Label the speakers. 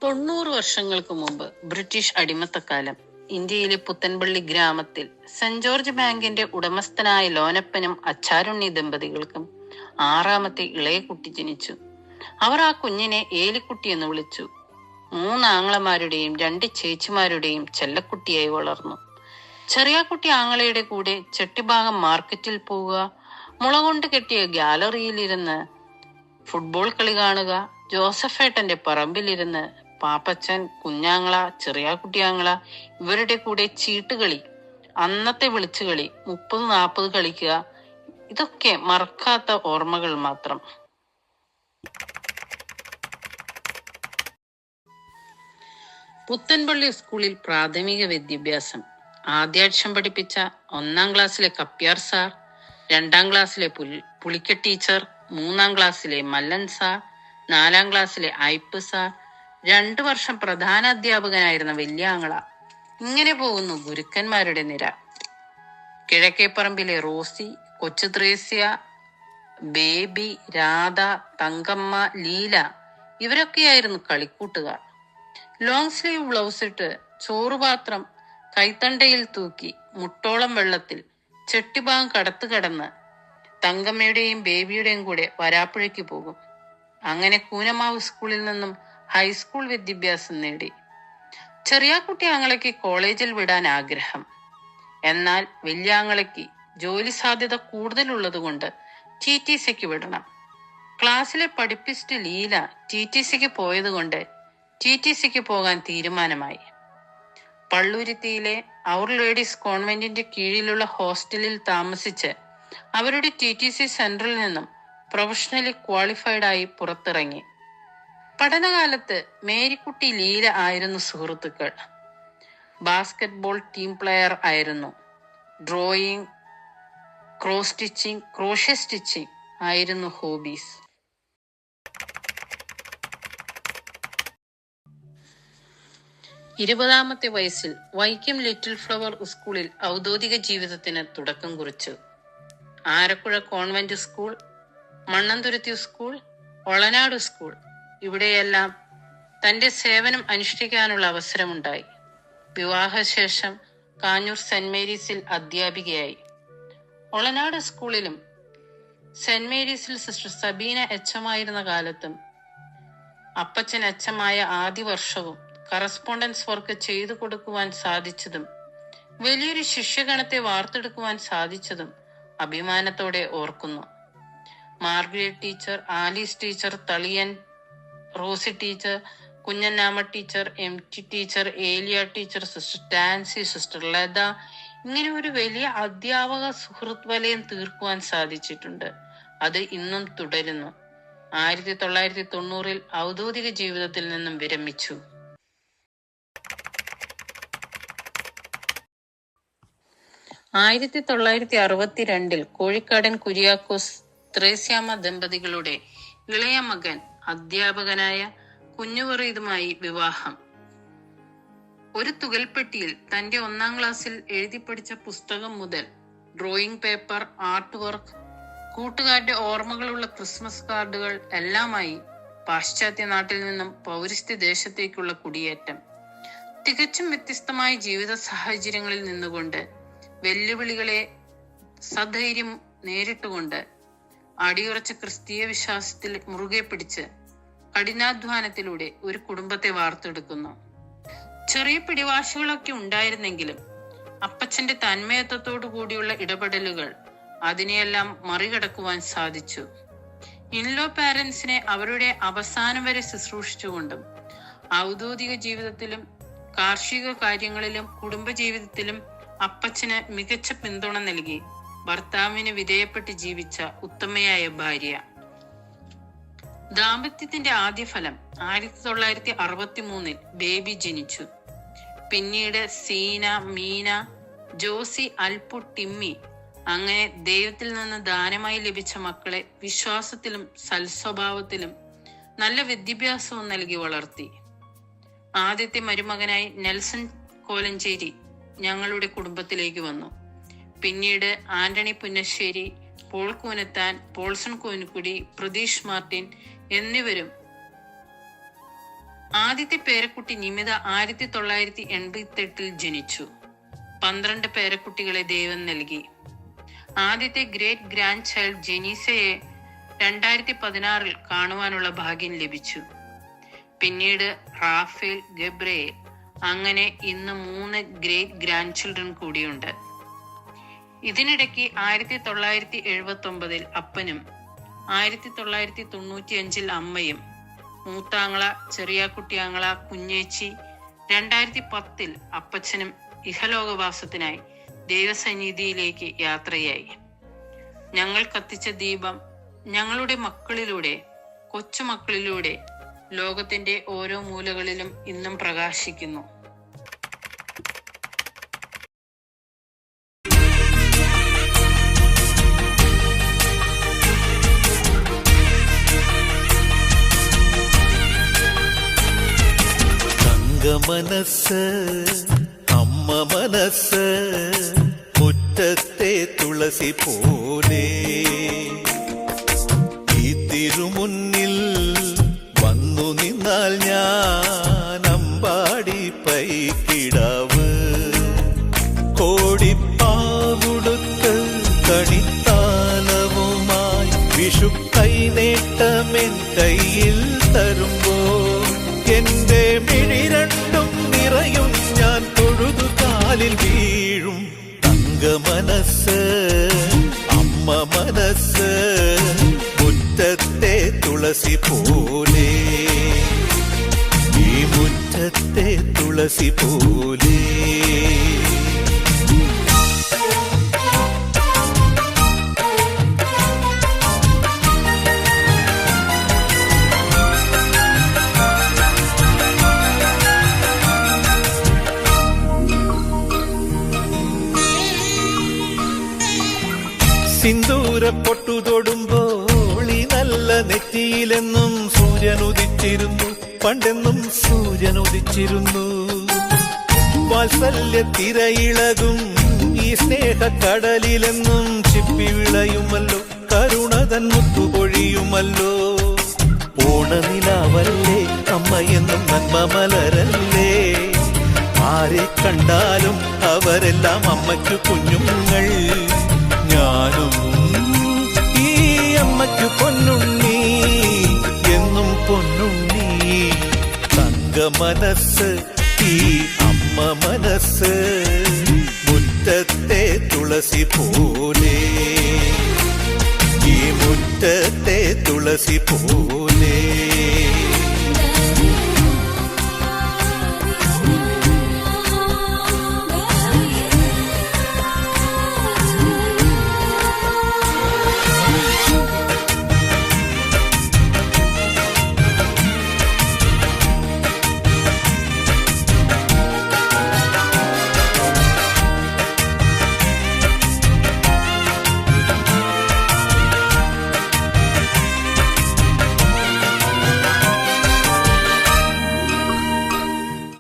Speaker 1: 90 വർഷങ്ങൾക്ക് മുമ്പ് ബ്രിട്ടീഷ് അടിമത്തക്കാലം ഇന്ത്യയിലെ പുത്തൻപള്ളി ഗ്രാമത്തിൽ സെന്റ് ജോർജ് ബാങ്കിന്റെ ഉടമസ്ഥനായ ലോനപ്പനും അച്ചാരുണ്ണി ദമ്പതികൾക്കും 6ാമത്തെ ഇളയ കുട്ടി ജനിച്ചു. അവർ ആ കുഞ്ഞിനെ ഏലിക്കുട്ടി എന്ന് വിളിച്ചു. 3 ആങ്ങളമാരുടെയും 2 ചേച്ചിമാരുടെയും ചെല്ലക്കുട്ടിയായി വളർന്നു. ചെറിയ കുട്ടി ആങ്ങളയുടെ കൂടെ ചെട്ടിഭാഗം മാർക്കറ്റിൽ പോവുക, മുള കൊണ്ട് കെട്ടിയ ഗ്യാലറിയിലിരുന്ന് ഫുട്ബോൾ കളി കാണുക, ജോസഫേട്ടന്റെ പറമ്പിലിരുന്ന് പാപ്പച്ചൻ, കുഞ്ഞാങ്ങള, ചെറിയ കുട്ടിയാങ്ങള ഇവരുടെ കൂടെ ചീട്ടുകളി, അന്നത്തെ വിളിച്ചുകളി, 30-40 കളിക്കുക, ഇതൊക്കെ മറക്കാത്ത ഓർമ്മകൾ മാത്രം. പുത്തൻപള്ളി സ്കൂളിൽ പ്രാഥമിക വിദ്യാഭ്യാസം ആദ്യാക്ഷരം പഠിപ്പിച്ച 1ാം ക്ലാസ്സിലെ കപ്പ്യാർ സാർ, 2ാം ക്ലാസ്സിലെ പുളിക്ക ടീച്ചർ, 3ാം ക്ലാസ്സിലെ മല്ലൻ സാർ, 4ാം ക്ലാസ്സിലെ ഐപ്പ് സാർ, 2 വർഷം പ്രധാന അധ്യാപകനായിരുന്ന വല്യാങ്ങള. ഇങ്ങനെ പോകുന്നു ഗുരുക്കന്മാരുടെ നിര. കിഴക്കേപ്പറമ്പിലെ റോസി, കൊച്ചു ത്രേസ്യ, ബേബി, രാധ, തങ്കമ്മ, ലീല ഇവരൊക്കെയായിരുന്നു കളിക്കൂട്ടുകാർ. ലോങ് സ്ലീവ് ബ്ലൗസ് ഇട്ട് ചോറുപാത്രം കൈത്തണ്ടയിൽ തൂക്കി മുട്ടോളം വെള്ളത്തിൽ ചെട്ടിഭാഗം കടത്തു കടന്ന് തങ്കമ്മയുടെയും ബേബിയുടെയും കൂടെ വരാപ്പുഴയ്ക്ക് പോകും. അങ്ങനെ കൂനമാവ് സ്കൂളിൽ നിന്നും ഹൈസ്കൂൾ വിദ്യാഭ്യാസം നേടി. ചെറിയ കുട്ടി ആങ്ങളയ്ക്ക് കോളേജിൽ വിടാൻ ആഗ്രഹം. എന്നാൽ വലിയാങ്ങളയ്ക്ക് ജോലി സാധ്യത കൂടുതലുള്ളത് കൊണ്ട് TTCക്ക് വിടണം. ക്ലാസ്സിലെ പഠിപ്പിസ്റ്റ് ലീല TTCക്ക് പോയത് കൊണ്ട് TTCക്ക് പോകാൻ തീരുമാനമായി. പള്ളുരുത്തിയിലെ അവർ ലേഡീസ് കോൺവെന്റിന്റെ കീഴിലുള്ള ഹോസ്റ്റലിൽ താമസിച്ച് അവരുടെ TTC സെന്ററിൽ നിന്നും പ്രൊഫഷണലി ക്വാളിഫൈഡ് ആയി പുറത്തിറങ്ങി. പഠനകാലത്ത് മേരിക്കുട്ടി, ലീല ആയിരുന്നു സുഹൃത്തുക്കൾ. ബാസ്കറ്റ്ബോൾ ടീം പ്ലെയർ ആയിരുന്നു. Drawing, cross stitching, crochet stitching ആയിരുന്നു ഹോബീസ്. ഇരുപതാമത്തെ വയസ്സിൽ വൈക്കം ലിറ്റിൽ ഫ്ലവർ സ്കൂളിൽ ഔദ്യോഗിക ജീവിതത്തിന് തുടക്കം കുറിച്ചു. Arakkuzha convent school, Mannanthuruthy school, Olanad school ഇവിടെയെല്ലാം തന്റെ സേവനം അനുഷ്ഠിക്കാനുള്ള അവസരമുണ്ടായി. വിവാഹശേഷം കാഞ്ഞൂർ സെന്റ് മേരീസിൽ അധ്യാപികയായി. ഒളനാട് സ്കൂളിലും സെന്റ് മേരീസിൽ സിസ്റ്റർ സബീന എച്ചമായിരുന്ന കാലത്തും അപ്പച്ചൻ എച്ചമായ ആദ്യ വർഷവും കറസ്പോണ്ടൻസ് വർക്ക് ചെയ്തു കൊടുക്കുവാൻ സാധിച്ചതും വലിയൊരു ശിഷ്യഗണത്തെ വാർത്തെടുക്കുവാൻ സാധിച്ചതും അഭിമാനത്തോടെ ഓർക്കുന്നു. Margaret teacher, Alice teacher, Thaliyan Rosy teacher, Kunjannamma teacher, MT teacher, Eliya teacher, sister Tancy, sister Latha ഇങ്ങനെ ഒരു വലിയ അധ്യാപക സുഹൃത്ത് വലയം തീർക്കുവാൻ സാധിച്ചിട്ടുണ്ട്. അത് ഇന്നും തുടരുന്നു. 1990 ഔദ്യോഗിക ജീവിതത്തിൽ നിന്നും വിരമിച്ചു. 1962 കോഴിക്കാടൻ കുര്യാക്കോസ് ത്രേസ്യാമ്മ ദമ്പതികളുടെ ഇളയ മകൻ അധ്യാപകനായ കുഞ്ഞുവറീതുമായി വിവാഹം. ഒരു തുകൽപ്പെട്ടിയിൽ തന്റെ 1ാം ക്ലാസ്സിൽ എഴുതി പഠിച്ച പുസ്തകം മുതൽ ഡ്രോയിങ് പേപ്പർ, ആർട്ട് വർക്ക്, കൂട്ടുകാരുടെ ഓർമ്മകളുള്ള ക്രിസ്മസ് കാർഡുകൾ എല്ലാമായി പാശ്ചാത്യ നാട്ടിൽ നിന്നും പൗരസ്ത്യ ദേശത്തേക്കുള്ള കുടിയേറ്റം. തികച്ചും വ്യത്യസ്തമായ ജീവിത സാഹചര്യങ്ങളിൽ നിന്നുകൊണ്ട് വെല്ലുവിളികളെ സധൈര്യം നേരിട്ടുകൊണ്ട് അടിയുറച്ച ക്രിസ്തീയ വിശ്വാസത്തിൽ മുറുകെ പിടിച്ച് കഠിനാധ്വാനത്തിലൂടെ ഒരു കുടുംബത്തെ വാർത്തെടുക്കുന്നു. ചെറിയ പിടിവാശികളൊക്കെ ഉണ്ടായിരുന്നെങ്കിലും അപ്പച്ചന്റെ തന്മയത്വത്തോടു കൂടിയുള്ള ഇടപെടലുകൾ അതിനെയെല്ലാം മറികടക്കുവാൻ സാധിച്ചു. ഇൻലോ പാരന്റ്സിനെ അവരുടെ അവസാനം വരെ ശുശ്രൂഷിച്ചുകൊണ്ടും ഔദ്യോഗിക ജീവിതത്തിലും കാർഷിക കാര്യങ്ങളിലും കുടുംബജീവിതത്തിലും അപ്പച്ചന് മികച്ച പിന്തുണ നൽകി ഭർത്താവിന് വിധേയപ്പെട്ട് ജീവിച്ച ഉത്തമയായ ഭാര്യ. ദാമ്പത്യത്തിന്റെ ആദ്യ ഫലം 1963 ബേബി ജനിച്ചു. പിന്നീട് സീന, മീന, ജോസി, അൽപു, ടിമ്മി അങ്ങനെ ദൈവത്തിൽ നിന്ന് ദാനമായി ലഭിച്ച മക്കളെ വിശ്വാസത്തിലും സൽസ്വഭാവത്തിലും നല്ല വിദ്യാഭ്യാസവും നൽകി വളർത്തി. ആദ്യത്തെ മരുമകനായി നെൽസൺ കോലഞ്ചേരി ഞങ്ങളുടെ കുടുംബത്തിലേക്ക് വന്നു. പിന്നീട് ആന്റണി പുന്നശ്ശേരി, പോൾ കൂനത്താൻ, പോൾസൺ കൂനുകുടി, പ്രതീഷ് മാർട്ടിൻ എന്നിവരും ആദ്യത്തെ പേരക്കുട്ടി നിമിത 1988 ജനിച്ചു. 12 പേരക്കുട്ടികളെ ദൈവം നൽകി. ആദ്യത്തെ ഗ്രേറ്റ് ഗ്രാൻഡ് ചൈൽഡ് ജെനീസയെ 2016 കാണുവാനുള്ള ഭാഗ്യം ലഭിച്ചു. പിന്നീട് റാഫേൽ, ഗബ്രിയേൽ, അങ്ങനെ ഇന്ന് 3 ഗ്രേറ്റ് ഗ്രാൻഡ് ചിൽഡ്രൻ കൂടിയുണ്ട്. ഇതിനിടയ്ക്ക് 1979 അപ്പനും 1995 അമ്മയും, മൂത്താങ്ങള, ചെറിയാക്കുട്ടിയാങ്ങള, കുഞ്ഞേച്ചി, 2010 അപ്പച്ചനും ഇഹലോകവാസത്തിനായി ദൈവസന്നിധിയിലേക്ക് യാത്രയായി. ഞങ്ങൾ കത്തിച്ച ദീപം ഞങ്ങളുടെ മക്കളിലൂടെ, കൊച്ചുമക്കളിലൂടെ ലോകത്തിന്റെ ഓരോ മൂലകളിലും ഇന്നും പ്രകാശിക്കുന്നു.
Speaker 2: മനസ്സ് അമ്മ മനസ്സ് മുറ്റത്തെ തുളസി പോലെ ഈ തിരുമുന്നിൽ വന്നു നിന്നാൽ ഞാൻ അമ്പാടി പൈക്കിടാവ് കോടിപ്പാവുടുത്ത് കണിത്താലവുമായി വിഷു കൈനേട്ടമെൻ കയ്യിൽ തരുമ്പോൾ എന്റെ മിഴി രണ്ടും നിറയും ഞാൻ തൊഴുതു കാലിൽ വീഴും. തങ്ക മനസ്സ് അമ്മ മനസ്സ് മുറ്റത്തെ തുളസി പോലെ, ഈ മുറ്റത്തെ തുളസി പോലെ. സിന്ദൂര പൊട്ടു തൊടുമ്പോൾ ഈ നല്ല നെറ്റിയിലെന്നും സൂര്യൻ ഉദിച്ചിരുന്നു, പണ്ടെന്നും സൂര്യൻ ഉദിച്ചിരുന്നു. വാത്സല്യ തിരയിളകും ഈ സ്നേഹക്കടലിലെന്നും ചിപ്പി വിളയുമല്ലോ, കരുണതൻ മുത്തുപൊഴിയുമല്ലോ. ഓണനിലാവല്ലേ അമ്മയെന്നും നന്മ മലരല്ലേ, ആരെ കണ്ടാലും അവരെല്ലാം അമ്മയ്ക്കു കുഞ്ഞുങ്ങൾ. ഞാനും ഈ അമ്മയ്ക്കു പൊന്നുണ്ണി, എന്നും പൊന്നുണ്ണി. തങ്ക മനസ്സ് ഈ അമ്മ മനസ്സ് മുറ്റത്തെ തുളസി പോലെ, ഈ മുറ്റത്തെ തുളസി പോലെ.